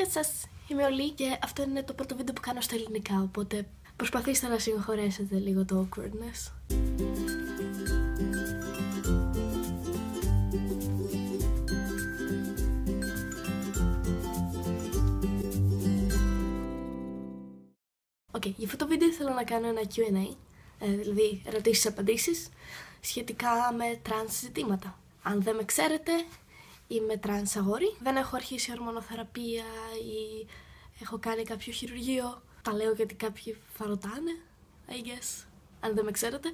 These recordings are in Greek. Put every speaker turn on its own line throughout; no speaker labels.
Γεια σας, είμαι ο Λί και αυτό είναι το πρώτο βίντεο που κάνω στα ελληνικά, οπότε προσπαθήστε να συγχωρέσετε λίγο το awkwardness. Για αυτό το βίντεο θέλω να κάνω ένα Q&A, δηλαδή ερωτήσεις-απαντήσεις, σχετικά με τρανς ζητήματα. Αν δεν με ξέρετε, είμαι τρανς αγόρι, δεν έχω αρχίσει ορμονοθεραπεία ή έχω κάνει κάποιο χειρουργείο. Τα λέω γιατί κάποιοι θα ρωτάνε, I guess, αν δεν με ξέρετε.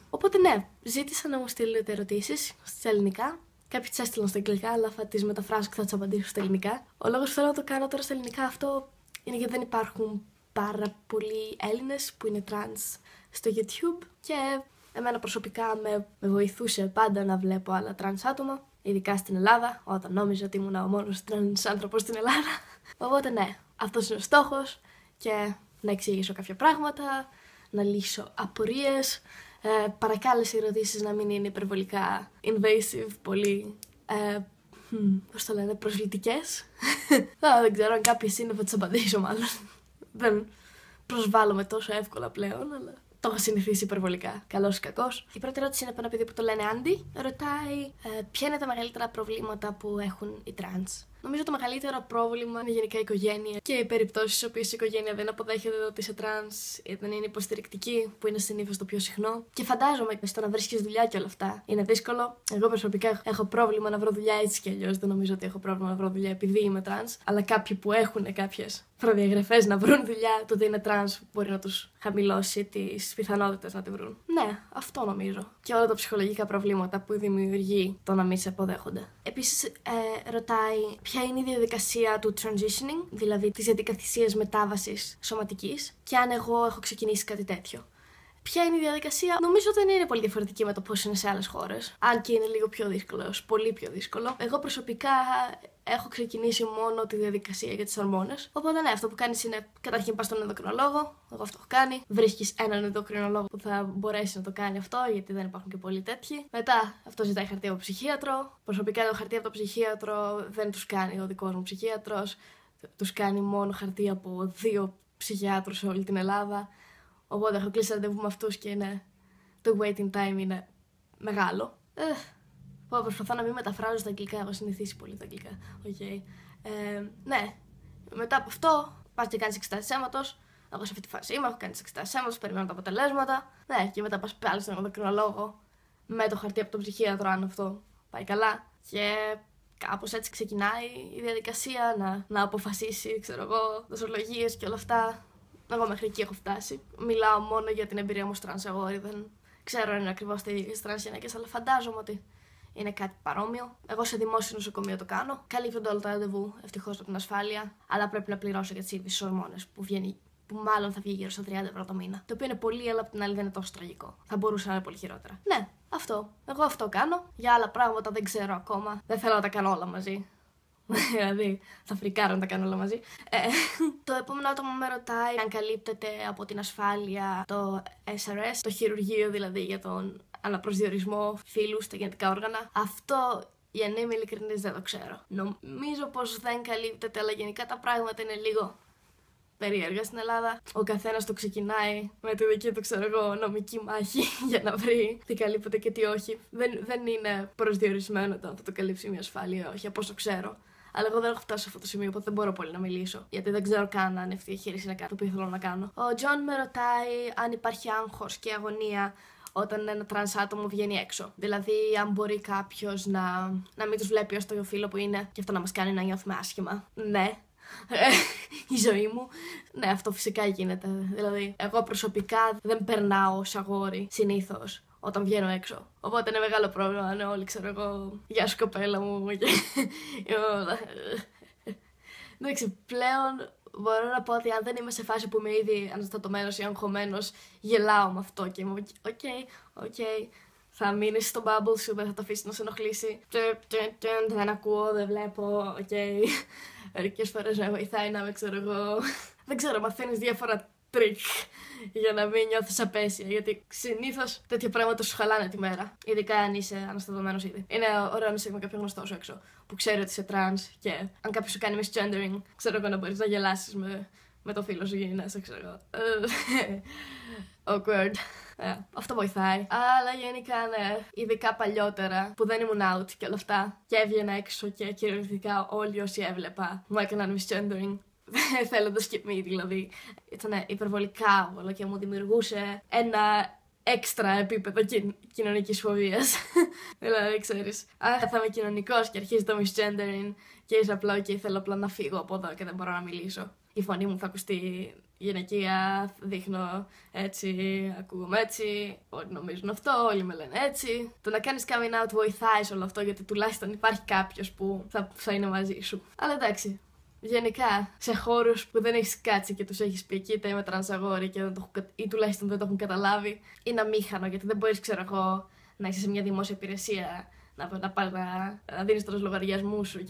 Οπότε ναι, ζήτησα να μου στείλετε ερωτήσεις στα ελληνικά. Κάποιοι τις έστειλαν στα αγγλικά, αλλά θα τις μεταφράσω και θα τις απαντήσω στα ελληνικά. Ο λόγος που θέλω να το κάνω τώρα στα ελληνικά αυτό είναι γιατί δεν υπάρχουν πάρα πολλοί Έλληνες που είναι τρανς στο YouTube και εμένα προσωπικά με βοηθούσε πάντα να βλέπω άλλα τρανς άτομα, ειδικά στην Ελλάδα, όταν νόμιζα ότι ήμουν ο μόνος τρανς άνθρωπος στην Ελλάδα. Οπότε ναι, αυτός είναι ο στόχος και να εξηγήσω κάποια πράγματα, να λύσω απορίες. Παρακάλεσε οι ερωτήσεις να μην είναι υπερβολικά invasive, πολύ πώς το λένε, προσβλητικές. Δεν ξέρω αν κάποιες είναι, θα τις απαντήσω μάλλον. Δεν προσβάλλομαι τόσο εύκολα πλέον, αλλά το έχω συνηθίσει υπερβολικά, καλός ή κακός. Η πρώτη ερώτηση είναι από ένα παιδί που το λένε Άντι. Ρωτάει ποια είναι τα μεγαλύτερα προβλήματα που έχουν οι τρανς. Νομίζω το μεγαλύτερο πρόβλημα είναι γενικά η οικογένεια και οι περιπτώσεις στις οποίες η οικογένεια δεν αποδέχεται ότι είσαι τρανς ή δεν είναι υποστηρικτική, που είναι συνήθως το πιο συχνό. Και φαντάζομαι στο να βρίσκεις δουλειά και όλα αυτά είναι δύσκολο. Εγώ προσωπικά έχω πρόβλημα να βρω δουλειά έτσι κι αλλιώς. Δεν νομίζω ότι έχω πρόβλημα να βρω δουλειά επειδή είμαι τρανς. Αλλά κάποιοι που έχουν κάποιες προδιαγραφές να βρουν δουλειά, το ότι είναι τρανς μπορεί να τους χαμηλώσει τις πιθανότητες να τη βρουν. Ναι, αυτό νομίζω. Και όλα τα ψυχολογικά προβλήματα που δημιουργεί το να μην σε αποδέχονται. Επίσης, ρωτάει ποια είναι η διαδικασία του transitioning, δηλαδή της διαδικασίας μετάβασης σωματικής, και αν εγώ έχω ξεκινήσει κάτι τέτοιο. Ποια είναι η διαδικασία? Νομίζω ότι δεν είναι πολύ διαφορετική με το πώς είναι σε άλλες χώρες. Αν και είναι λίγο πιο δύσκολο, πολύ πιο δύσκολο. Εγώ προσωπικά έχω ξεκινήσει μόνο τη διαδικασία για τις ορμόνες. Οπότε ναι, αυτό που κάνεις είναι καταρχήν πας στον ενδοκρινολόγο. Εγώ αυτό έχω κάνει. Βρίσκεις έναν ενδοκρινολόγο που θα μπορέσει να το κάνει αυτό, γιατί δεν υπάρχουν και πολλοί τέτοιοι. Μετά αυτό ζητάει χαρτί από ψυχίατρο. Προσωπικά το χαρτί από το ψυχίατρο δεν τους κάνει ο δικός μου ψυχίατρος. Τους κάνει μόνο χαρτί από 2 ψυχιάτρους σε όλη την Ελλάδα. Οπότε έχω κλείσει ραντεβού με αυτούς και το waiting time είναι μεγάλο. Προσπαθώ να μην μεταφράζω στα αγγλικά, έχω συνηθίσει πολύ τα αγγλικά. Ναι, μετά από αυτό πας και κάνεις εξετάσεις αίματος. Εγώ σε αυτή τη φάση έχω κάνει εξετάσεις αίματος, περιμένω τα αποτελέσματα. Ναι, και μετά πας πάλι στον ενδοκρινολόγο με το χαρτί από τον ψυχίατρο, αν αυτό πάει καλά. Και κάπως έτσι ξεκινάει η διαδικασία να αποφασίσει, ξέρω εγώ, δοσολογίες και όλα αυτά. Εγώ μέχρι εκεί έχω φτάσει. Μιλάω μόνο για την εμπειρία μου ως τρανς αγόρι. Δεν ξέρω αν είναι ακριβώς τι ίδιες τρανς γυναίκες, αλλά φαντάζομαι ότι είναι κάτι παρόμοιο. Εγώ σε δημόσιο νοσοκομείο το κάνω. Καλύπτονται όλα τα ραντεβού, ευτυχώς από την ασφάλεια, αλλά πρέπει να πληρώσω για τις ίδιες ορμόνες που μάλλον θα βγει γύρω στα 30 ευρώ το μήνα. Το οποίο είναι πολύ, αλλά από την άλλη δεν είναι τόσο τραγικό. Θα μπορούσε να είναι πολύ χειρότερα. Ναι, αυτό. Εγώ αυτό κάνω. Για άλλα πράγματα δεν ξέρω ακόμα. Δεν θέλω να τα κάνω όλα μαζί. Δηλαδή, θα φρικάρω να τα κάνω όλα μαζί. Το επόμενο άτομο με ρωτάει αν καλύπτεται από την ασφάλεια το SRS, το χειρουργείο δηλαδή για τον αναπροσδιορισμό φύλου στα γενετικά όργανα. Αυτό, για να είμαι ειλικρινής, δεν το ξέρω. Νομίζω πως δεν καλύπτεται, αλλά γενικά τα πράγματα είναι λίγο περίεργα στην Ελλάδα. Ο καθένας το ξεκινάει με τη δική του, ξέρω εγώ, νομική μάχη για να βρει τι καλύπτεται και τι όχι. Δεν είναι προσδιορισμένο το αν θα το καλύψει μια ασφάλεια, όχι, από όσο ξέρω. Αλλά εγώ δεν έχω φτάσει σε αυτό το σημείο, οπότε δεν μπορώ πολύ να μιλήσω. Γιατί δεν ξέρω καν αν αυτή η εγχείρηση είναι κάτι το οποίο θέλω να κάνω. Ο Τζον με ρωτάει αν υπάρχει άγχος και αγωνία όταν ένα τρανς άτομο βγαίνει έξω. Δηλαδή, αν μπορεί κάποιος να μην τους βλέπει ως το φύλο που είναι και αυτό να μας κάνει να νιώθουμε άσχημα. Ναι. Η ζωή μου. Ναι, αυτό φυσικά γίνεται. Δηλαδή, εγώ προσωπικά δεν περνάω ως αγόρι συνήθως όταν βγαίνω έξω. Οπότε είναι μεγάλο πρόβλημα αν όλοι, ξέρω εγώ, γεια σου κοπέλα μου. Εντάξει, πλέον μπορώ να πω ότι αν δεν είμαι σε φάση που είμαι ήδη αναστατωμένος ή αγχωμένος, γελάω με αυτό και είμαι οκ. Θα μείνεις στο bubble σου, δεν θα το αφήσεις να σε ενοχλήσει. Δεν ακούω, δεν βλέπω, Μερικές φορές με βοηθάει να με, ξέρω εγώ. Δεν ξέρω, μαθαίνεις διάφορα τρίκ για να μην νιώθεις απέσια. Γιατί συνήθως τέτοια πράγματα σου χαλάνε τη μέρα. Ειδικά αν είσαι αναστατωμένος ήδη. Είναι ωραίο να είσαι με κάποιον γνωστό σου έξω που ξέρει ότι είσαι trans και αν κάποιος σου κάνει misgendering, ξέρω εγώ να μπορείς να γελάσεις με το φίλο σου γυναίκα, ξέρω εγώ. Awkward. Αυτό βοηθάει. Αλλά γενικά ναι, ειδικά παλιότερα που δεν ήμουν out και όλα αυτά και έβγαινα έξω και κυριολεκτικά όλοι όσοι έβλεπα μου έκαναν misgendering. Θέλοντας και μη, δηλαδή. Ήταν υπερβολικά άβολο και μου δημιουργούσε ένα έξτρα επίπεδο κοινωνικής φοβίας. Δηλαδή, ξέρεις, θα είμαι κοινωνικός και αρχίζει το misgendering και είσαι απλά και θέλω απλά να φύγω από εδώ και δεν μπορώ να μιλήσω. Η φωνή μου θα ακουστεί γυναικεία, δείχνω έτσι, ακούγομαι έτσι, όλοι νομίζουν αυτό, όλοι με λένε έτσι. Το να κάνεις coming out βοηθάει σε όλο αυτό γιατί τουλάχιστον υπάρχει κάποιος που θα είναι μαζί σου. Αλλά εντάξει. Γενικά, σε χώρους που δεν έχεις κάτσει και τους έχεις πει κοίτα είμαι τρανσαγόρι ή τουλάχιστον δεν το έχουν καταλάβει, είναι αμήχανο γιατί δεν μπορείς, ξέρω εγώ, να είσαι σε μια δημόσια υπηρεσία, να πας να δίνεις τους λογαριασμούς σου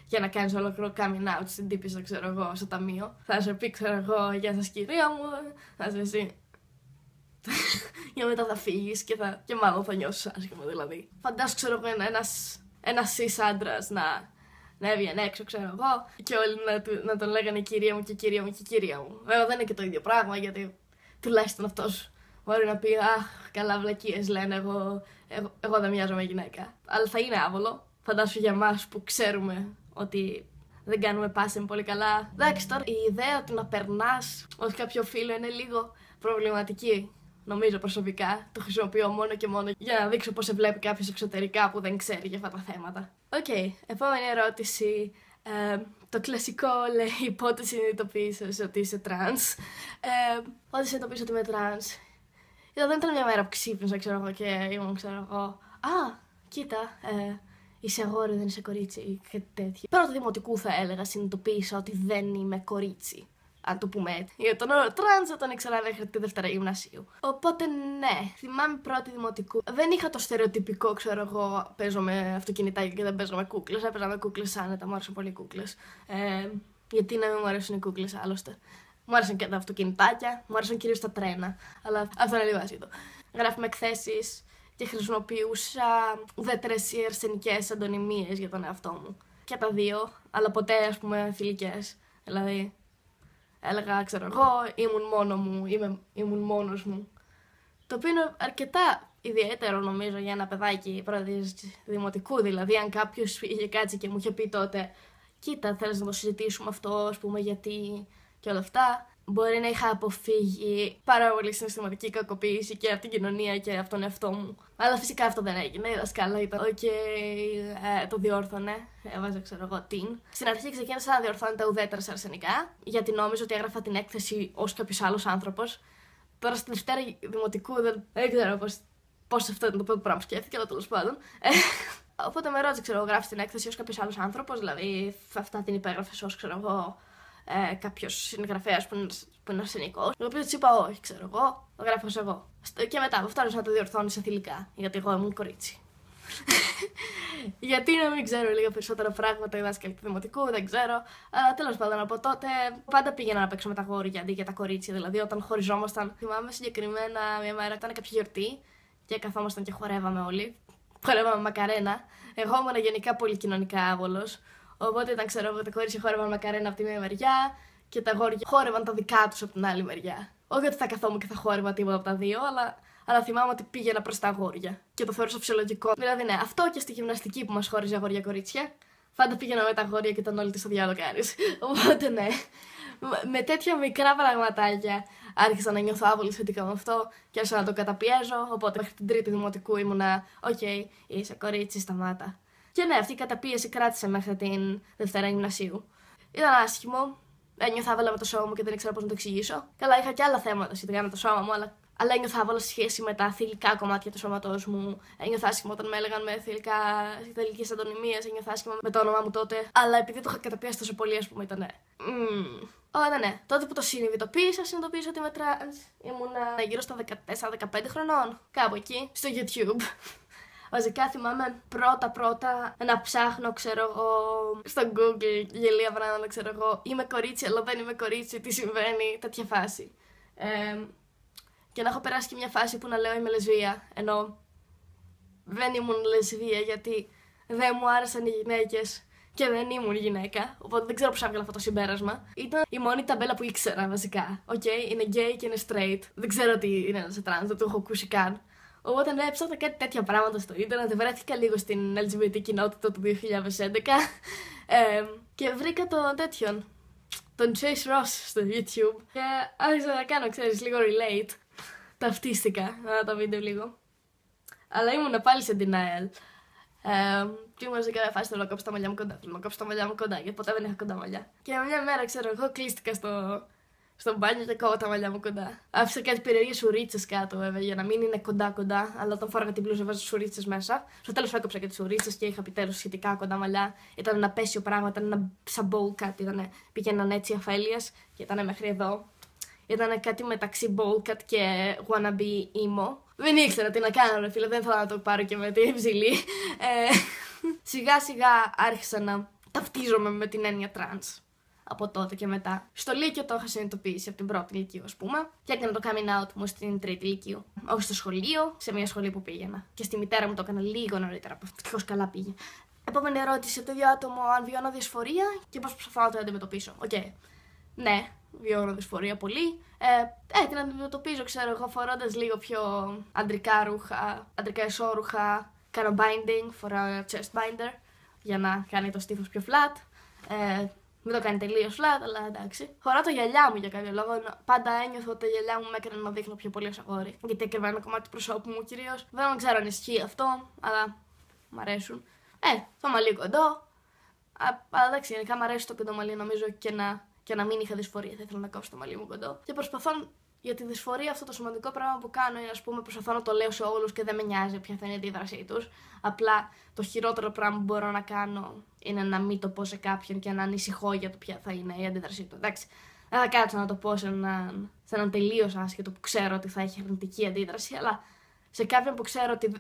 και να κάνεις ολόκληρο coming out στην τύπησα, ξέρω εγώ, στο ταμείο. Θα σε πει, ξέρω εγώ, γεια σας κυρία μου, θα σε εσύ. Και μετά θα φύγεις και μάλλον θα νιώσεις άσχημα δηλαδή. Φαντάσου, ξέρω εγώ, ένας cis άντρας να έβγαινε έξω, ξέρω εγώ, και όλοι να τον λέγανε κυρία μου και κυρία μου και κυρία μου. Βέβαια δεν είναι και το ίδιο πράγμα, γιατί τουλάχιστον αυτός μπορεί να πει αχ, καλά βλακίες λένε, εγώ δεν μοιάζω με γυναίκα. Αλλά θα είναι άβολο. Φαντάσου για εμάς που ξέρουμε ότι δεν κάνουμε passing πολύ καλά. Εντάξει, τώρα η ιδέα του να περνάς ως κάποιο φίλο είναι λίγο προβληματική. Νομίζω προσωπικά, το χρησιμοποιώ μόνο και μόνο για να δείξω πώς σε βλέπει κάποιος εξωτερικά που δεν ξέρει για αυτά τα θέματα. Οκ, επόμενη ερώτηση. Το κλασικό λέει πότε συνειδητοποίησες ότι είσαι τρανς. Πότε συνειδητοποίησα ότι είμαι τρανς. Δεν ήταν μια μέρα που ξύπνησα, ξέρω εγώ, και ήμουν, ξέρω εγώ, κοίτα, είσαι αγόρι, δεν είσαι κορίτσι ή κάτι τέτοιο. Πρώτο δημοτικού θα έλεγα συνειδητοποίησα ότι δεν είμαι κορίτσι. Αν το πούμε έτσι. Γιατί τον όρο τρανς δεν τον ήξερα μέχρι τη Δευτέρα Γυμνασίου. Οπότε ναι, θυμάμαι πρώτη δημοτικού. Δεν είχα το στερεοτυπικό, ξέρω εγώ, παίζω με αυτοκινητάκια και δεν παίζω με κούκλες. Έπαιζα με κούκλες άνετα, μου άρεσαν πολύ οι κούκλες. Γιατί να μην μου αρέσουν οι κούκλες άλλωστε. Μου άρεσαν και τα αυτοκινητάκια, μου άρεσαν κυρίως τα τρένα. Αλλά αυτό είναι λίγο άσχετο. Γράφουμε εκθέσεις και χρησιμοποιούσα ουδέτερες ή αρσενικές αντωνυμίες για τον εαυτό μου. Και τα δύο, αλλά ποτέ, ας πούμε, φιλικές. Δηλαδή. Έλεγα, ξέρω εγώ, ήμουν μόνος μου. Το οποίο είναι αρκετά ιδιαίτερο νομίζω για ένα παιδάκι πρώτης δημοτικού. Δηλαδή, αν κάποιος είχε κάτσει και μου είχε πει τότε, κοίτα, θέλεις να το συζητήσουμε αυτό, ας πούμε, γιατί και όλα αυτά, μπορεί να είχα αποφύγει πάρα πολύ συναισθηματική κακοποίηση και από την κοινωνία και από τον εαυτό μου. Αλλά φυσικά αυτό δεν έγινε. Η δασκάλα ήταν, το διόρθωνε. Έβαζε, ξέρω εγώ, την. Στην αρχή ξεκίνησα να διορθώνεται ουδέτερα σε αρσενικά, γιατί νόμιζα ότι έγραφα την έκθεση ως κάποιος άλλος άνθρωπος. Τώρα στην Δευτέρα Δημοτικού δεν ξέρω πώς αυτό ήταν το πρώτο πράγμα που σκέφτηκα, αλλά τέλος πάντων. Οπότε με ρώτησε, ξέρω εγώ, γράφει την έκθεση ως κάποιος άλλος άνθρωπος, δηλαδή αυτά την υπέγραφες ως, ξέρω εγώ, κάποιος συγγραφέας που είναι αρσενικός. Το οποίο της είπα όχι, ξέρω εγώ, το γράφω ως εγώ. Και μετά από αυτό άρχισα να το διορθώνει σε θηλυκά, γιατί εγώ ήμουν κορίτσι. Γιατί να μην ξέρω λίγα περισσότερα πράγματα οι δάσκαλοι του δημοτικού, δεν ξέρω. Τέλος πάντων, από τότε πάντα πήγαινα να παίξω με τα αγόρια αντί για τα κορίτσια. Δηλαδή, όταν χωριζόμασταν, θυμάμαι συγκεκριμένα μια μέρα ήταν κάποια γιορτή και καθόμασταν και χορεύαμε όλοι. Χορεύαμε μακαρένα. Εγώ ήμουν γενικά πολύ κοινωνικά άβολος. Οπότε ήταν, ξέρω εγώ, τα κορίτσια χόρευαν μακαρένα από τη μία μεριά και τα αγόρια χόρευαν τα δικά τους από την άλλη μεριά. Όχι ότι θα καθόμουν και θα χόρευα τίποτα από τα δύο, αλλά θυμάμαι ότι πήγαινα προς τα αγόρια. Και το θεωρούσα φυσιολογικό. Δηλαδή, ναι, αυτό και στη γυμναστική που μας χώριζε αγόρια-κορίτσια. Πάντα πήγαινα με τα αγόρια και ήταν όλοι τι στο διάλογο κάνεις. Οπότε, ναι. Με τέτοια μικρά πραγματάκια άρχισα να νιώθω άβολη σχετικά με αυτό και άρχισα να το καταπιέζω. Οπότε, μέχρι την τρίτη δημοτικού ήμουνα, είσαι κορίτσι, σταμάτα. Και ναι, αυτή η καταπίεση κράτησε μέχρι την Δευτέρα Γυμνασίου. Ήταν άσχημο. Ένιωθα άβολα με το σώμα μου και δεν ήξερα πώς να το εξηγήσω. Καλά, είχα και άλλα θέματα σχετικά με το σώμα μου, αλλά ένιωθα άβολα σε σχέση με τα θηλυκά κομμάτια του σώματός μου. Ένιωθα άσχημα όταν με έλεγαν με θηλυκές αντωνυμίες, ένιωθα άσχημα με το όνομά μου τότε. Αλλά επειδή το είχα καταπιέσει τόσο πολύ, ας πούμε, ήταν. Ναι. Τότε που το συνειδητοποίησα ότι είμαι τρανς. Ήμουνα γύρω στα 14-15 χρονών. Κάπου εκεί, στο YouTube. Βασικά θυμάμαι πρώτα να ψάχνω, ξέρω εγώ, στο Google γελία πράγματα, ξέρω εγώ, είμαι κορίτσι, αλλά δεν είμαι κορίτσι, τι συμβαίνει, τέτοια φάση. Και να έχω περάσει και μια φάση που να λέω είμαι λεσβία, ενώ δεν ήμουν λεσβία γιατί δεν μου άρεσαν οι γυναίκες και δεν ήμουν γυναίκα, οπότε δεν ξέρω πώς έβγαλα αυτό το συμπέρασμα. Ήταν η μόνη ταμπέλα που ήξερα βασικά. Είναι gay και είναι straight. Δεν ξέρω τι είναι σε trans, δεν το έχω ακούσει καν. Οπότε ναι, έψαχνα κάτι τέτοια πράγματα στο ίντερνετ, βρέθηκα λίγο στην LGBT κοινότητα του 2011 και βρήκα τον Chase Ross στο YouTube και άρχισα να κάνω, ξέρεις, λίγο relate. Ταυτίστηκα τα βίντεο λίγο. Αλλά ήμουν πάλι σε denial. Και ήμουν σε κάποια φάση θέλω να κόψω τα μαλλιά μου κοντά. Γιατί ποτέ δεν είχα κοντά μαλλιά. Και μια μέρα, ξέρω εγώ, κλείστηκα στο μπάνιο και κόβω τα μαλλιά μου κοντά. Άφησα κάτι περίεργες σουρίτσες κάτω, βέβαια, για να μην είναι κοντά-κοντά. Αλλά όταν φόραγα την μπλούζα, βάζω σουρίτσες μέσα. Στο τέλος έκοψα και τις σουρίτσες και είχα επιτέλους σχετικά κοντά μαλλιά. Ήταν ένα απέσιο πράγμα, ήταν ένα σαν bowl κάτι. Πήγαιναν έτσι αφέλειες και ήταν μέχρι εδώ. Ήταν κάτι μεταξύ bowl cut και wannabe emo. Δεν ήξερα τι να κάνω, ρε φίλε, δεν ήθελα να το πάρω και με τη ψηλή. Σιγά σιγά άρχισα να ταυτίζομαι με την έννοια trans. Από τότε και μετά. Στο Λύκειο το είχα συνειδητοποιήσει από την πρώτη Λυκείου, ας πούμε, και έκανα το coming out μου στην τρίτη Λυκείου. Όχι στο σχολείο, σε μια σχολή που πήγαινα. Και στη μητέρα μου το έκανα λίγο νωρίτερα από αυτό. Ευτυχώς καλά πήγε. Επόμενη ερώτηση: το ίδιο άτομο αν βιώνω δυσφορία και πώς προσπαθώ να το αντιμετωπίσω. Ναι, βιώνω δυσφορία πολύ. Την αντιμετωπίζω, ξέρω εγώ, φορώντας λίγο πιο αντρικά ρούχα, αντρικά ισόρουχα. Κάνω binding, φοράω chest binder για να κάνει το στήθος πιο flat. Μην το κάνει τελείως flat, αλλά εντάξει. Φοράω τα γυαλιά μου για κάποιο λόγο. Πάντα ένιωθα ότι τα γυαλιά μου με έκαναν να δείχνω πιο πολύ ως αγόρι. Γιατί έκρυβα ένα κομμάτι του προσώπου μου κυρίως. Δεν ξέρω αν ισχύει αυτό, αλλά μ' αρέσουν. Το μαλλί κοντό. Αλλά εντάξει, γενικά μ' αρέσει το κοντό μαλλί, νομίζω και να μην είχα δυσφορία. Θα ήθελα να κόψω το μαλλί μου κοντό. Και προσπαθώ για τη δυσφορία, αυτό το σημαντικό πράγμα που κάνω είναι, ας πούμε, προσπαθώ να το λέω σε όλους και δεν με νοιάζει ποια θα είναι η αντίδρασή τους. Απλά το χειρότερο πράγμα που μπορώ να κάνω είναι να μην το πω σε κάποιον και να ανησυχώ για το ποια θα είναι η αντίδρασή του. Εντάξει, δεν θα κάτσω να το πω σε έναν τελείως άσχετο που ξέρω ότι θα έχει αρνητική αντίδραση, αλλά σε κάποιον που ξέρω ότι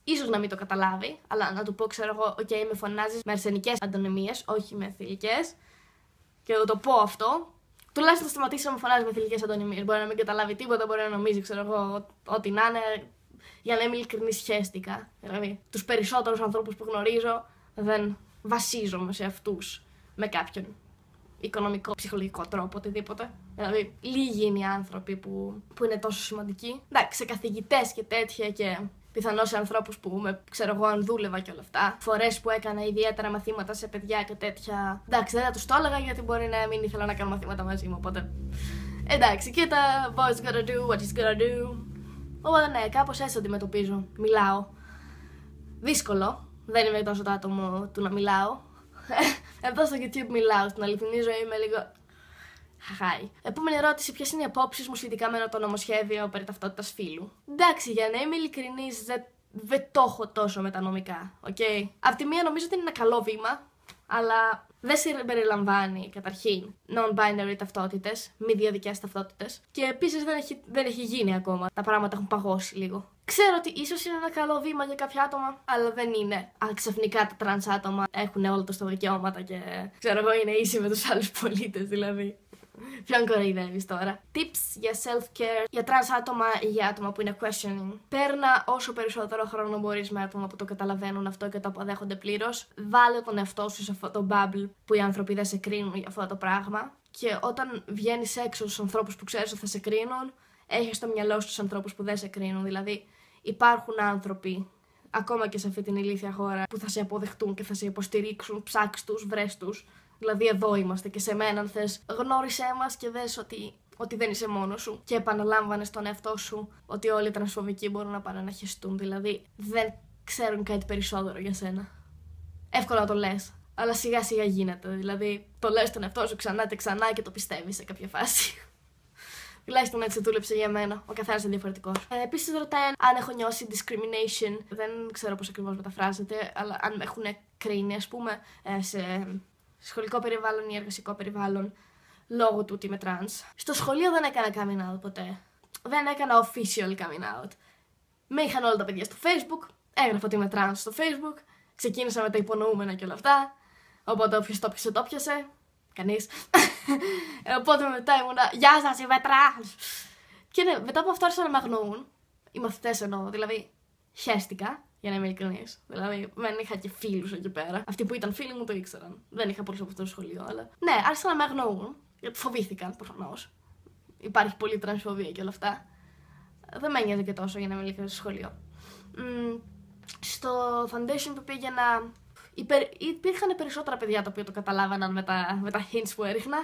ίσως να μην το καταλάβει, αλλά να του πω, ξέρω εγώ, με φωνάζεις με αρσενικές αντωνυμίες, όχι με θηλυκές, και να το πω αυτό. Τουλάχιστον σταματήσει να μου φωνάζει με θηλυκές αντωνυμίες. Μπορεί να μην καταλάβει τίποτα, μπορεί να νομίζει, ξέρω εγώ, ό,τι να είναι. Για να είμαι ειλικρινής, χαίστηκα. Δηλαδή, τους περισσότερους ανθρώπους που γνωρίζω δεν βασίζομαι σε αυτούς με κάποιον οικονομικό, ψυχολογικό τρόπο, οτιδήποτε. Δηλαδή, λίγοι είναι οι άνθρωποι που είναι τόσο σημαντικοί. Εντάξει, σε καθηγητές και τέτοια και πιθανώς σε ανθρώπους που ξέρω εγώ, αν δούλευα και όλα αυτά. Φορές που έκανα ιδιαίτερα μαθήματα σε παιδιά και τέτοια. Εντάξει, δεν θα τους το έλεγα γιατί μπορεί να μην ήθελα να κάνω μαθήματα μαζί μου. Οπότε. Εντάξει, κοίτα, boys gotta do what he's gotta do. Οπότε ναι, κάπως έτσι αντιμετωπίζω. Μιλάω. Δύσκολο. Δεν είμαι τόσο το άτομο του να μιλάω. Εδώ στο YouTube μιλάω. Στην αληθινή ζωή είμαι λίγο. Χαχάι. Επόμενη ερώτηση: ποιες είναι οι απόψεις μου σχετικά με το νομοσχέδιο περί ταυτότητας φύλου. Εντάξει, για να είμαι ειλικρινής, δεν το έχω τόσο με τα νομικά. Απ' τη μία νομίζω ότι είναι ένα καλό βήμα, αλλά δεν συμπεριλαμβάνει καταρχήν non-binary ταυτότητες, μη διαδικές ταυτότητες. Και επίσης δεν έχει γίνει ακόμα. Τα πράγματα έχουν παγώσει λίγο. Ξέρω ότι ίσως είναι ένα καλό βήμα για κάποια άτομα, αλλά δεν είναι. Ξαφνικά τα τρανς άτομα έχουν όλα τους τα δικαιώματα και ξέρω εγώ είναι ίσοι με τους άλλους πολίτες δηλαδή. Ποιον κοροϊδεύεις τώρα. Tips για self-care για τρανς άτομα ή για άτομα που είναι questioning. Παίρνα όσο περισσότερο χρόνο μπορείς με άτομα που το καταλαβαίνουν αυτό και το αποδέχονται πλήρως. Βάλε τον εαυτό σου σε αυτό το bubble που οι άνθρωποι δεν σε κρίνουν για αυτό το πράγμα. Και όταν βγαίνεις έξω στους ανθρώπους που ξέρεις ότι θα σε κρίνουν, έχεις στο μυαλό σου τους ανθρώπους που δεν σε κρίνουν. Δηλαδή, υπάρχουν άνθρωποι, ακόμα και σε αυτή την ηλίθια χώρα, που θα σε αποδεχτούν και θα σε υποστηρίξουν. Ψάξ' τους, βρες τους. Δηλαδή, εδώ είμαστε και σε μένα, αν θες, γνώρισέ μας και δες ότι δεν είσαι μόνος σου. Και επαναλάμβανε στον εαυτό σου ότι όλοι οι τρανσφοβικοί μπορούν να πάνε να χεστούν. Δηλαδή, δεν ξέρουν κάτι περισσότερο για σένα. Εύκολα να το λες, αλλά σιγά σιγά γίνεται. Δηλαδή, το λες στον εαυτό σου ξανά και ξανά και το πιστεύεις σε κάποια φάση. Τουλάχιστον έτσι δούλεψε για μένα. Ο καθένας είναι διαφορετικός. Επίσης, ρωτάει αν έχω νιώσει discrimination. Δεν ξέρω πώς ακριβώς μεταφράζεται, αλλά αν με έχουν κρίνει, ας πούμε, σε σχολικό περιβάλλον ή εργασικό περιβάλλον, λόγω του ότι είμαι trans. Στο σχολείο δεν έκανα coming out ποτέ. Δεν έκανα official coming out. Με είχαν όλα τα παιδιά στο Facebook, έγραφα ότι είμαι trans στο Facebook, ξεκίνησα με τα υπονοούμενα και όλα αυτά. Οπότε όποιος το πιασε, το πιασε. κανείς. Οπότε μετά ήμουνα, γεια σας, είμαι τρανς. Και ναι, μετά από αυτό άρχισαν να με αγνοούν. Οι μαθητές εννοώ, δηλαδή χαίστηκα, για να είμαι ειλικρινής. Δηλαδή δεν είχα και φίλους εκεί πέρα. Αυτοί που ήταν φίλοι μου το ήξεραν. Δεν είχα πολλούς από αυτό το σχολείο, αλλά. Ναι, άρχισαν να με αγνοούν, γιατί φοβήθηκαν προφανώς. Υπάρχει πολλή τρανσφοβία και όλα αυτά. Δεν με ένοιαζε και τόσο, για να είμαι ειλικρινής, στο σχολείο. Στο foundation που πήγαινα, υπήρχαν περισσότερα παιδιά τα οποία το καταλάβαναν με τα hints που έριχνα.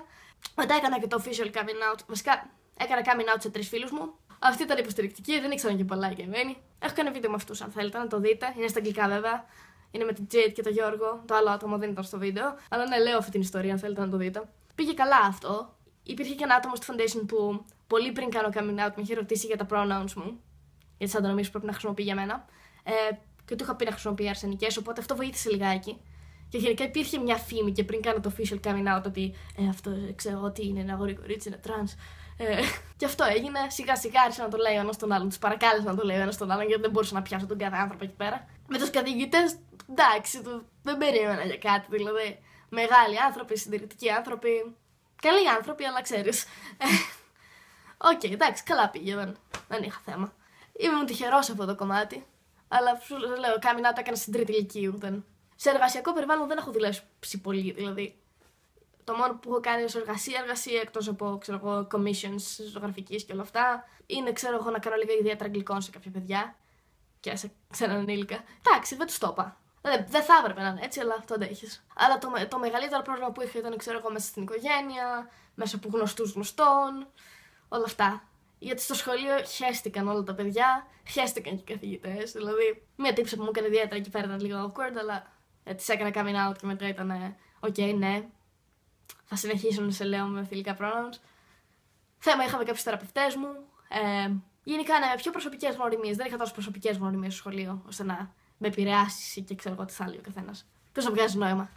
Μετά έκανα και το official coming out. Βασικά, έκανα coming out σε 3 φίλους μου. Αυτή ήταν υποστηρικτική, δεν ήξεραν και πολλά και εμένα. Έχω κάνει βίντεο με αυτούς, αν θέλετε να το δείτε. Είναι στα αγγλικά βέβαια. Είναι με την Jade και τον Γιώργο. Το άλλο άτομο δεν ήταν στο βίντεο. Αλλά ναι, λέω αυτή την ιστορία, αν θέλετε να το δείτε. Πήγε καλά αυτό. Υπήρχε και ένα άτομο στο foundation που πολύ πριν κάνω coming out με είχε ρωτήσει για τα pronouns μου. Γιατί σαν το νομίζω πρέπει να χρησιμοποιεί για μένα. Και του είχα πει να χρησιμοποιεί αρσενικές, οπότε αυτό βοήθησε λιγάκι. Και γενικά υπήρχε μια φήμη και πριν κάνω το official coming out ότι αυτό ξέρω ότι είναι ένα αγόρι κορίτσι, είναι trans. Και αυτό έγινε. Σιγά σιγά άρχισα να το λέει ο ένας τον άλλον. Τους παρακάλεσα να το λέει ο ένας τον άλλον γιατί δεν μπορούσα να πιάσω τον κάθε άνθρωπο εκεί πέρα. Με τους καθηγητές, εντάξει, δεν περίμενα για κάτι. Δηλαδή, μεγάλοι άνθρωποι, συντηρητικοί άνθρωποι. Καλοί άνθρωποι, αλλά ξέρεις. Οκ, εντάξει, καλά πήγε, δεν είχα θέμα. Ήμουν τυχερός σε αυτό το κομμάτι. Αλλά σου λέω, coming out έκανα στην τρίτη ηλικίου. Σε εργασιακό περιβάλλον δεν έχω δουλέψει πολύ, δηλαδή. Το μόνο που έχω κάνει ως εργασία, εκτός από commissions ζωγραφικής και όλα αυτά, είναι να κάνω λίγα ιδιαίτερα αγγλικών σε κάποια παιδιά και σε έναν ενήλικα. Εντάξει, δεν τους το είπα. Δεν θα έπρεπε να είναι έτσι, αλλά το αντέχεις. Αλλά το μεγαλύτερο πρόβλημα που είχα ήταν, μέσα στην οικογένεια, μέσα από γνωστούς γνωστών, όλα αυτά. Γιατί στο σχολείο χαίστηκαν όλα τα παιδιά, χαίστηκαν και οι καθηγητές. Δηλαδή, μία τύψη που μου έκανε ιδιαίτερα εκεί πέρα ήταν λίγο awkward, αλλά της έκανα coming out και μετά ήταν OK, ναι. Θα συνεχίσω να σε λέω με φιλικά pronouns. Θέμα είχα με κάποιους θεραπευτές μου. Γενικά, ναι, πιο προσωπικές γνωριμίες. Δεν είχα τόσο προσωπικές γνωριμίες στο σχολείο, ώστε να με επηρεάσει και ξέρω εγώ τι θα λέει ο καθένας. Πώς να βγάζει νόημα.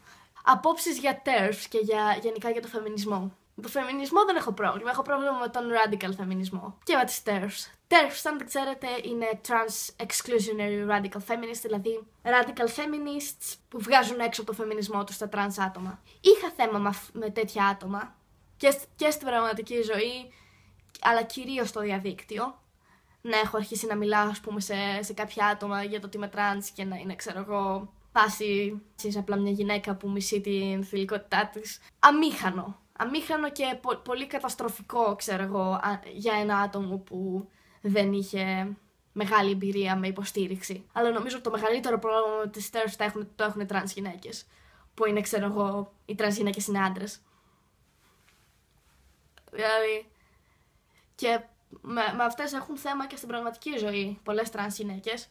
Απόψεις για TERFs και γενικά για το φεμινισμό. Με το φεμινισμό δεν έχω πρόβλημα. Έχω πρόβλημα με τον radical φεμινισμό. Και με τις TERFs. TERFs, αν δεν ξέρετε, είναι Trans Exclusionary Radical Feminists, δηλαδή radical feminists που βγάζουν έξω από το φεμινισμό τους τα trans άτομα. Είχα θέμα με τέτοια άτομα και στην πραγματική ζωή, αλλά κυρίως στο διαδίκτυο. Να έχω αρχίσει να μιλάω, ας πούμε, σε κάποια άτομα για το ότι είμαι trans και να είναι, ξέρω εγώ, πάση. Είσαι απλά μια γυναίκα που μισεί την θηλυκότητά της. Αμήχανο και πολύ καταστροφικό, ξέρω εγώ, για ένα άτομο που δεν είχε μεγάλη εμπειρία με υποστήριξη. Αλλά νομίζω ότι το μεγαλύτερο πρόβλημα με τις TERFs το έχουν οι τρανς γυναίκες. Που είναι, ξέρω εγώ, οι τρανς γυναίκες είναι άντρες. Δηλαδή. Και με αυτές έχουν θέμα και στην πραγματική ζωή πολλές τρανς γυναίκες.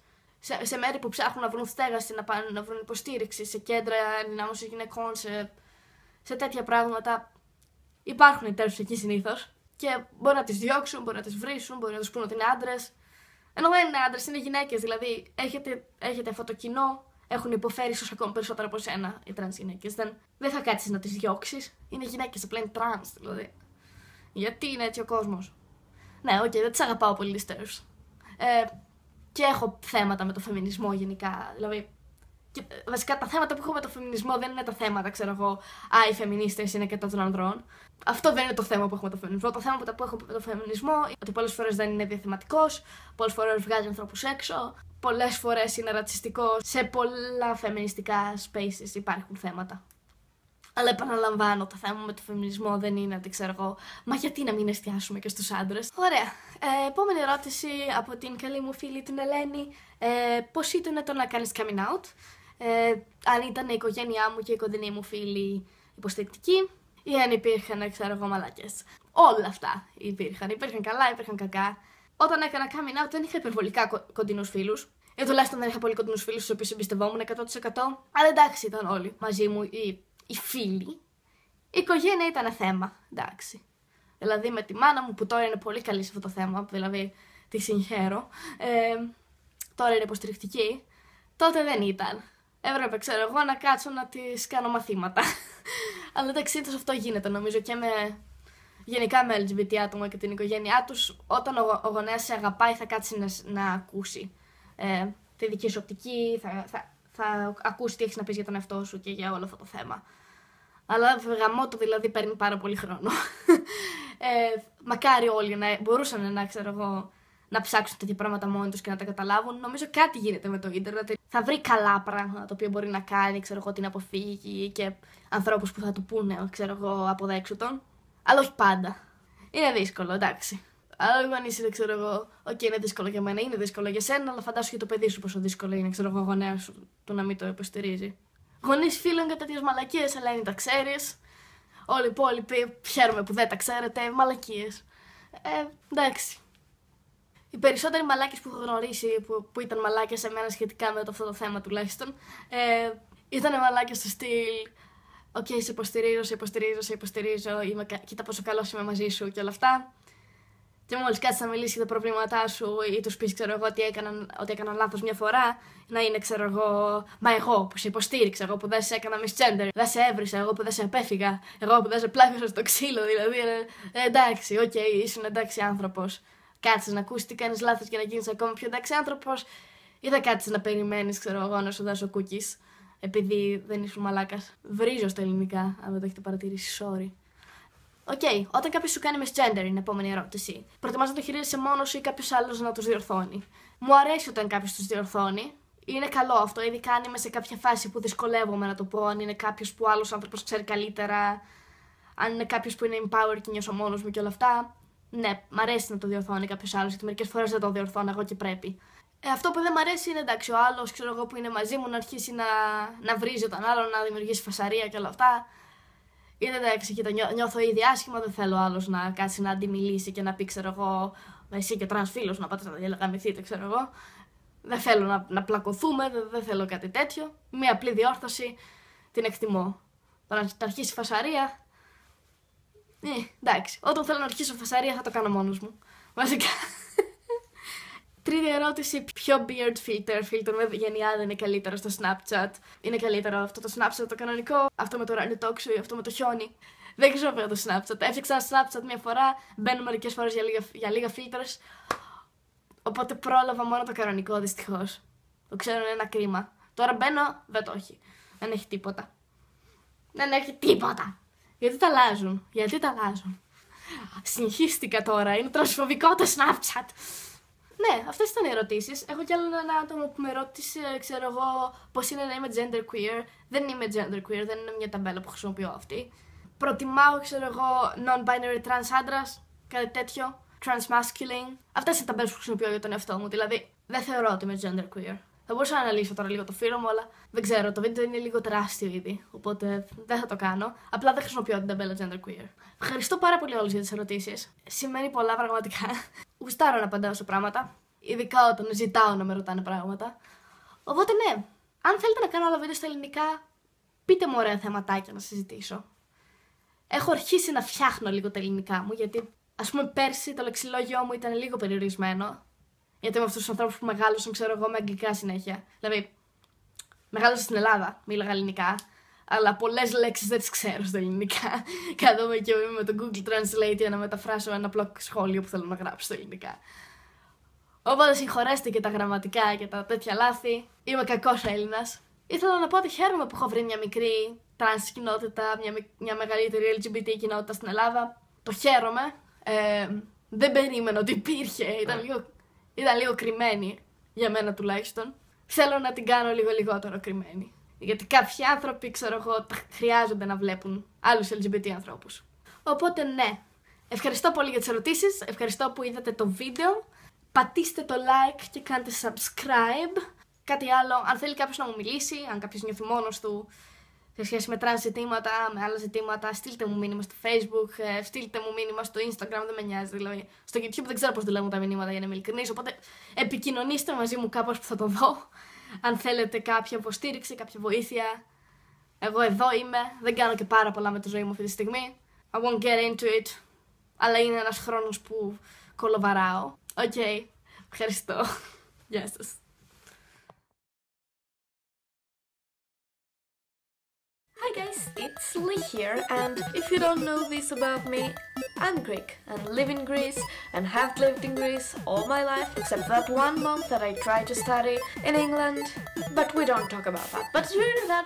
Σε μέρη που ψάχνουν να βρουν στέγαση, να βρουν υποστήριξη, σε κέντρα ενδυνάμωσης γυναικών, σε τέτοια πράγματα. Υπάρχουν οι TERFs εκεί συνήθως και μπορεί να τις διώξουν, μπορεί να τις βρίσουν, μπορεί να τους πούνε ότι είναι άντρες. Ενώ δεν είναι άντρες, είναι γυναίκες. Δηλαδή έχετε αυτό το κοινό, έχουν υποφέρει ίσως ακόμα περισσότερο από σένα οι τρανς γυναίκες. Δεν θα κάτσεις να τις διώξεις. Είναι γυναίκες, απλά είναι τρανς δηλαδή. Γιατί είναι έτσι ο κόσμος. Ναι, δεν τις αγαπάω πολύ τις TERFs. Και έχω θέματα με το φεμινισμό γενικά. Δηλαδή. Και βασικά τα θέματα που έχω με το φεμινισμό δεν είναι τα θέματα, ξέρω εγώ, οι φεμινίστες είναι κατά των ανδρών. Αυτό δεν είναι το θέμα που έχω με το φεμινισμό. Το θέμα που έχω με το φεμινισμό είναι ότι πολλές φορές δεν είναι διαθεματικός, πολλές φορές βγάζει ανθρώπους έξω, πολλές φορές είναι ρατσιστικό. Σε πολλά φεμινιστικά spaces υπάρχουν θέματα. Αλλά επαναλαμβάνω, το θέμα με το φεμινισμό δεν είναι ότι ξέρω εγώ, μα γιατί να μην εστιάσουμε και στους άντρες. Ωραία. Επόμενη ερώτηση από την καλή μου φίλη την Ελένη. Πώς ήταν το να κάνεις coming out? Αν ήταν η οικογένειά μου και η κοντινή μου φίλη υποστηρικτική ή αν υπήρχαν, ξέρω εγώ, μαλάκες. Όλα αυτά υπήρχαν. Υπήρχαν καλά, υπήρχαν κακά. Όταν έκανα coming out δεν είχα υπερβολικά κοντινούς φίλους. Τουλάχιστον δεν είχα πολύ κοντινούς φίλους, στους οποίους εμπιστευόμουν 100%. Αλλά εντάξει, ήταν όλοι μαζί μου οι φίλοι. Η οικογένεια ήταν θέμα, εντάξει. Δηλαδή με τη μάνα μου που τώρα είναι πολύ καλή σε αυτό το θέμα, δηλαδή τη συγχαίρω. Τώρα είναι υποστηρικτική. Τότε δεν ήταν. Έπρεπε, ξέρω εγώ, να κάτσω να της κάνω μαθήματα. Αλλά εντάξει, συνήθως αυτό γίνεται νομίζω και γενικά με LGBT άτομα και την οικογένειά τους. Όταν ο γονέας σε αγαπάει, θα κάτσει να ακούσει τη δική σου οπτική, θα ακούσει τι έχεις να πεις για τον εαυτό σου και για όλο αυτό το θέμα. Αλλά γαμό του δηλαδή παίρνει πάρα πολύ χρόνο. Μακάρι όλοι να μπορούσαν να ψάξουν τέτοια πράγματα μόνοι τους και να τα καταλάβουν. Νομίζω κάτι γίνεται με το ίντερνετ. Θα βρει καλά πράγματα τα οποία μπορεί να κάνει, την αποφύγει και ανθρώπους που θα του πούνε, αποδέξου τον. Αλλά όχι πάντα. Είναι δύσκολο, εντάξει. Αλλά αν είσαι, είναι δύσκολο για μένα, είναι δύσκολο για σένα, αλλά φαντάσου για το παιδί σου πόσο δύσκολο είναι, ο γονέας σου το να μην το υποστηρίζει. Γονείς φίλων για τέτοιες μαλακίες, αλλά είναι τα ξέρεις. Όλοι οι υπόλοιποι χαίρομαι που δεν τα ξέρετε, μαλακίες. Εντάξει. Οι περισσότεροι μαλάκες που έχω γνωρίσει, που ήταν μαλάκες σε μένα σχετικά με αυτό το θέμα τουλάχιστον, ήταν μαλάκες στο στυλ «Οκ, σε υποστηρίζω, κοίτα πόσο καλός είμαι μαζί σου» και όλα αυτά. Και μόλις κάτσεις να μιλήσεις για τα προβλήματά σου ή τους πεις, ότι έκαναν λάθος μια φορά, να είναι, μα εγώ που σε υποστήριξα, εγώ που δεν σε έκανα misgender, δεν σε έβρισα, εγώ που δεν σε απέφυγα, εγώ που δεν σε πλάκωσα στο ξύλο, δηλαδή, εντάξει, ήσουν εντάξει άνθρωπος. Κάτσεις να ακούσεις τι κάνεις λάθος και να γίνεις ακόμα πιο εντάξει άνθρωπος, ή θα κάτσεις να περιμένεις, να σου δώσω cookies, επειδή δεν ήσουν μαλάκας. Βρίζω στα ελληνικά, αν δεν το έχετε παρατηρήσει, sorry. Όταν κάποιος σου κάνει misgender, είναι η επόμενη ερώτηση. Προτιμάς να το χειρίζεσαι μόνος σου ή κάποιος άλλος να τους διορθώνει? Μου αρέσει όταν κάποιος τους διορθώνει. Είναι καλό αυτό, ειδικά αν είμαι σε κάποια φάση που δυσκολεύομαι να το πω, αν είναι κάποιος που άλλος άνθρωπος ξέρει καλύτερα, αν είναι κάποιος που είναι empowered και νιώσω μόνος μου και όλα αυτά. Ναι, μ' αρέσει να το διορθώνει κάποιος άλλος, γιατί μερικές φορές δεν το διορθώνω εγώ και πρέπει. Αυτό που δεν μ' αρέσει είναι εντάξει, ο άλλος που είναι μαζί μου να αρχίσει να βρίζει τον άλλον, να δημιουργήσει φασαρία και όλα αυτά. Είναι εντάξει, και το νιώθω ήδη άσχημα, δεν θέλω άλλος να κάτσει να αντιμιλήσει και να πει, εσύ και τρανς φίλος να πάτε να διαλεγαμηθείτε, Δεν θέλω να πλακωθούμε, δεν θέλω κάτι τέτοιο. Μία απλή διόρθωση την εκτιμώ. Το να αρχίσει φασαρία. Εντάξει, όταν θέλω να αρχίσω φασαρία θα το κάνω μόνος μου. Βασικά. Τρίτη ερώτηση, ποιο beard filter με γενιάδα είναι καλύτερο στο Snapchat? Είναι καλύτερο αυτό το Snapchat το κανονικό, αυτό με το ρανιτόξου ή αυτό με το χιόνι? Δεν χρησιμοποιώ το Snapchat. Έφτιαξα ένα Snapchat μια φορά, μπαίνω μερικές φορές για λίγα filters. Οπότε πρόλαβα μόνο το κανονικό, δυστυχώς. Το ξέρω, είναι ένα κρίμα. Τώρα μπαίνω, δεν το έχει. Δεν έχει τίποτα. Δεν έχει τίποτα. Γιατί τα αλλάζουν. Συγχύστηκα τώρα, είναι τρανσφοβικό το Snapchat. Ναι, αυτές ήταν οι ερωτήσεις. Έχω κι άλλο ένα άτομο που με ρώτησε, πώς είναι να είμαι genderqueer. Δεν είμαι genderqueer, δεν είναι μια ταμπέλα που χρησιμοποιώ αυτή. Προτιμάω, non-binary trans άντρας, κάτι τέτοιο. Transmasculine. Αυτές είναι οι ταμπέλες που χρησιμοποιώ για τον εαυτό μου. Δηλαδή, δεν θεωρώ ότι είμαι genderqueer. Θα μπορούσα να αναλύσω τώρα λίγο το φύλλο μου, αλλά δεν ξέρω. Το βίντεο είναι λίγο τεράστιο ήδη. Οπότε δεν θα το κάνω. Απλά δεν χρησιμοποιώ την ταμπέλα genderqueer. Ευχαριστώ πάρα πολύ όλους για τις ερωτήσεις. Σημαίνει πολλά πραγματικά. Γουστάρω να απαντάω σε πράγματα. Ειδικά όταν ζητάω να με ρωτάνε πράγματα. Οπότε ναι, αν θέλετε να κάνω άλλα βίντεο στα ελληνικά, πείτε μου ωραία θεματάκια να συζητήσω. Έχω αρχίσει να φτιάχνω λίγο τα ελληνικά μου, γιατί πέρσι το λεξιλόγιο μου ήταν λίγο περιορισμένο. Γιατί είμαι αυτούς τους ανθρώπους που μεγάλωσαν, με αγγλικά συνέχεια. Δηλαδή, μεγάλωσα στην Ελλάδα, μίλαγα ελληνικά, αλλά πολλές λέξεις δεν τις ξέρω στα ελληνικά. Κάθομαι και με το Google Translate για να μεταφράσω ένα απλό σχόλιο που θέλω να γράψω στα ελληνικά. Οπότε συγχωρέστε και τα γραμματικά και τα τέτοια λάθη. Είμαι κακός Έλληνας. Ήθελα να πω ότι χαίρομαι που έχω βρει μια μικρή trans κοινότητα, μια μεγαλύτερη LGBT κοινότητα στην Ελλάδα. Το χαίρομαι. Δεν περίμενα ότι υπήρχε. Ήταν λίγο κρυμμένη, για μένα τουλάχιστον. Θέλω να την κάνω λίγο λιγότερο κρυμμένη. Γιατί κάποιοι άνθρωποι, χρειάζονται να βλέπουν άλλους LGBT ανθρώπους. Οπότε ναι, ευχαριστώ πολύ για τις ερωτήσεις, ευχαριστώ που είδατε το βίντεο. Πατήστε το like και κάντε subscribe. Κάτι άλλο, αν θέλει κάποιος να μου μιλήσει, αν κάποιος νιώθει μόνος του σε σχέση με τρανς ζητήματα, με άλλα ζητήματα, στείλτε μου μήνυμα στο Facebook, στείλτε μου μήνυμα στο Instagram, δεν με νοιάζει δηλαδή. Στο YouTube δεν ξέρω πώς δουλεύουν τα μηνύματα για να είμαι ειλικρινής, οπότε επικοινωνήστε μαζί μου κάπως που θα το δω. Αν θέλετε κάποια υποστήριξη, κάποια βοήθεια, εγώ εδώ είμαι, δεν κάνω και πάρα πολλά με τη ζωή μου αυτή τη στιγμή. I won't get into it, αλλά είναι ένας χρόνος που κολοβαράω. Ευχαριστώ. Γεια σας. Hi guys, it's Lee here, and if you don't know this about me, I'm Greek and live in Greece and have lived in Greece all my life except that 1 month that I tried to study in England, but we don't talk about that. But during that